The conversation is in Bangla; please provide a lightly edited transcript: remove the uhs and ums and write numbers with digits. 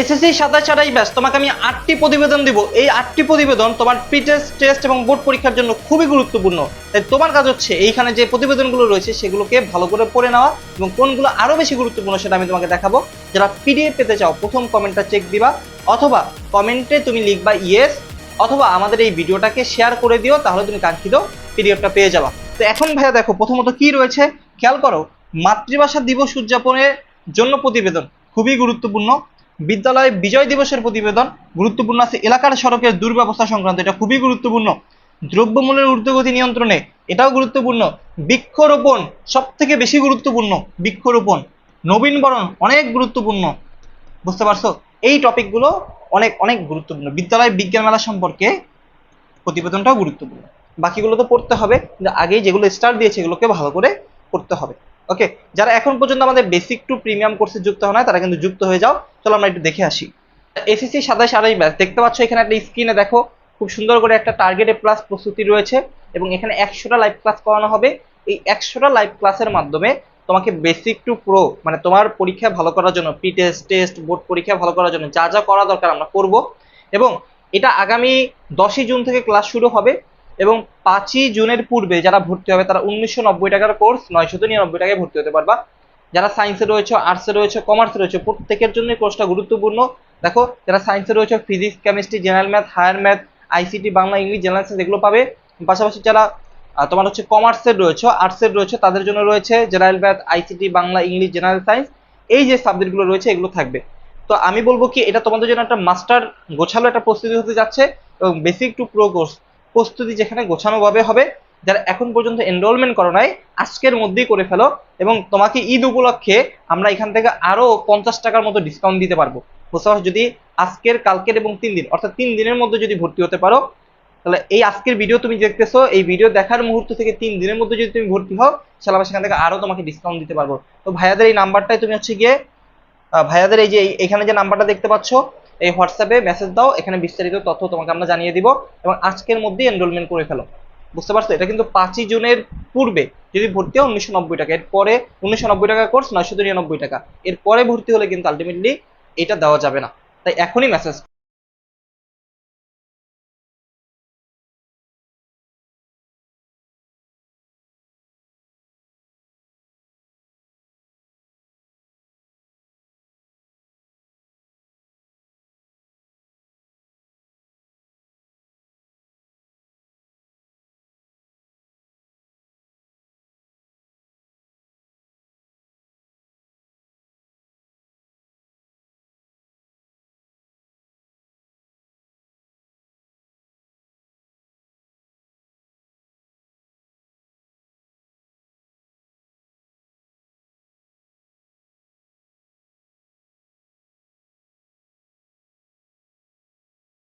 এসএসসি 27 ব্যাচ তোমাকে আমি 8টি প্রতিবেদন দিব। এই 8টি প্রতিবেদন তোমার প্রি টেস্ট, টেস্ট এবং বোর্ড পরীক্ষার জন্য খুবই গুরুত্বপূর্ণ। তাই তোমার কাজ হচ্ছে এইখানে যে প্রতিবেদনগুলো রয়েছে সেগুলোকে ভালো করে পড়ে নেওয়া এবং কোনগুলো আরো বেশি গুরুত্বপূর্ণ সেটা আমি তোমাকে দেখাবো। যারা পিডিএফ পেতে চাও প্রথম কমেন্টটা চেক দিবা, অথবা কমেন্টে তুমি লিখবা ইয়েস, অথবা আমাদের এই ভিডিওটাকে শেয়ার করে দিও, তাহলে তুমি কাঙ্ক্ষিত পিডিএফটা পেয়ে যাবা। তো এখন ভাইয়া দেখো প্রথমত কি রয়েছে খেয়াল করো। মাতৃভাষা দিবস উদযাপনের জন্য প্রতিবেদন খুবই গুরুত্বপূর্ণ। বিদ্যালয় বিজয় দিবসের প্রতিবেদন গুরুত্বপূর্ণ আছে। এলাকার সড়কের দুর্ব্যবস্থা সংক্রান্ত, এটা খুবই গুরুত্বপূর্ণ। দ্রব্যমূল্যের ঊর্ধ্বগতি নিয়ন্ত্রণে, এটাও গুরুত্বপূর্ণ। বৃক্ষরোপণ সব থেকে বেশি গুরুত্বপূর্ণ, বৃক্ষরোপণ। নবীনবরণ অনেক গুরুত্বপূর্ণ, বুঝতে পারছো? এই টপিকগুলো অনেক অনেক গুরুত্বপূর্ণ। বিদ্যালয় বিজ্ঞান মেলা সম্পর্কে প্রতিবেদনটাও গুরুত্বপূর্ণ। বাকিগুলো তো পড়তে হবে, কিন্তু আগেই যেগুলো স্টার দিয়েছে এগুলোকে ভালো করে পড়তে হবে। ওকে, যারা এখন পর্যন্ত আমাদের বেসিক টু প্রিমিয়াম কোর্সে যুক্ত হয় না তারা কিন্তু যুক্ত হয়ে যাও। চলো আমরা একটু দেখে আসি। এসএসসি 27 ব্যাচ দেখতে পাচ্ছ এখানে একটা স্ক্রিনে দেখো খুব সুন্দর করে একটা টার্গেট প্লাস প্রস্তুতি রয়েছে এবং এখানে 100টা লাইভ ক্লাস করানো হবে। এই 100টা লাইভ ক্লাসের মাধ্যমে তোমাকে বেসিক টু প্রো মানে তোমার পরীক্ষা ভালো করার জন্য, প্রি টেস্ট, টেস্ট, বোর্ড পরীক্ষা ভালো করার জন্য যা যা করা দরকার আমরা করব। এবং এটা আগামী 10ই জুন থেকে ক্লাস শুরু হবে এবং 5ই জুনের পূর্বে যারা ভর্তি হবে তারা 1990 টাকার কোর্স 999 টাকায় ভর্তি হতে পারবা। যারা সায়েন্সে রয়েছে, আর্টসে রয়েছে, কমার্সে রয়েছে, প্রত্যেকের জন্য কোর্সটা গুরুত্বপূর্ণ। দেখো যারা সায়েন্সে রয়েছে physics, chemistry, general math, higher math, ICT, Bangla, English, general science এগুলো পাবে। পাশাপাশি যারা তোমার হচ্ছে কমার্সের রয়েছে, আর্টসের রয়েছে, তাদের জন্য রয়েছে general math, ICT, Bangla, English, general science, এই যে সাবজেক্টগুলো রয়েছে এগুলো থাকবে। তো আমি বলবো কি এটা তোমাদের জন্য একটা মাস্টার গোছালো একটা প্রস্তুতি হতে যাচ্ছে এবং বেসিক টু প্রো কোর্স প্রস্তুতি যেখানে গোছানোভাবে হবে। যারা এখন পর্যন্ত এনরোলমেন্ট করো নাই আজকের মধ্যেই করে ফেলো এবং তোমাকে ঈদ উপলক্ষে আমরা এখান থেকে আরো 50 টাকার মতো ডিসকাউন্ট দিতে পারবো। বুঝতে পারছো? যদি আজকের, কালকের এবং 3 দিন অর্থাৎ 3 দিনের মধ্যে যদি ভর্তি হতে পারো, তাহলে এই আজকের ভিডিও তুমি দেখতেছো, এই ভিডিও দেখার মুহূর্ত থেকে 3 দিনের মধ্যে যদি তুমি ভর্তি হও তাহলে আমরা সেখান থেকে আরো তোমাকে ডিসকাউন্ট দিতে পারবো। তো ভাইয়াদের এই নাম্বারটাই তুমি হচ্ছে গিয়ে ভাইয়াদের এই যে এখানে যে নাম্বারটা দেখতে পাচ্ছ এই হোয়াটসঅ্যাপে মেসেজ দাও, এখানে বিস্তারিত তথ্য তোমাকে আমরা জানিয়ে দিব এবং আজকের মধ্যেই এনরোলমেন্ট করে ফেলো। বুঝতে পারছো? এটা কিন্তু 5ই জুনের পূর্বে যদি ভর্তি হয় 1990 টাকা, এরপরে 1990 টাকা কোর্স 999 টাকা, এরপরে ভর্তি হলে কিন্তু আলটিমেটলি এটা দেওয়া যাবে না। তাই এখনই মেসেজ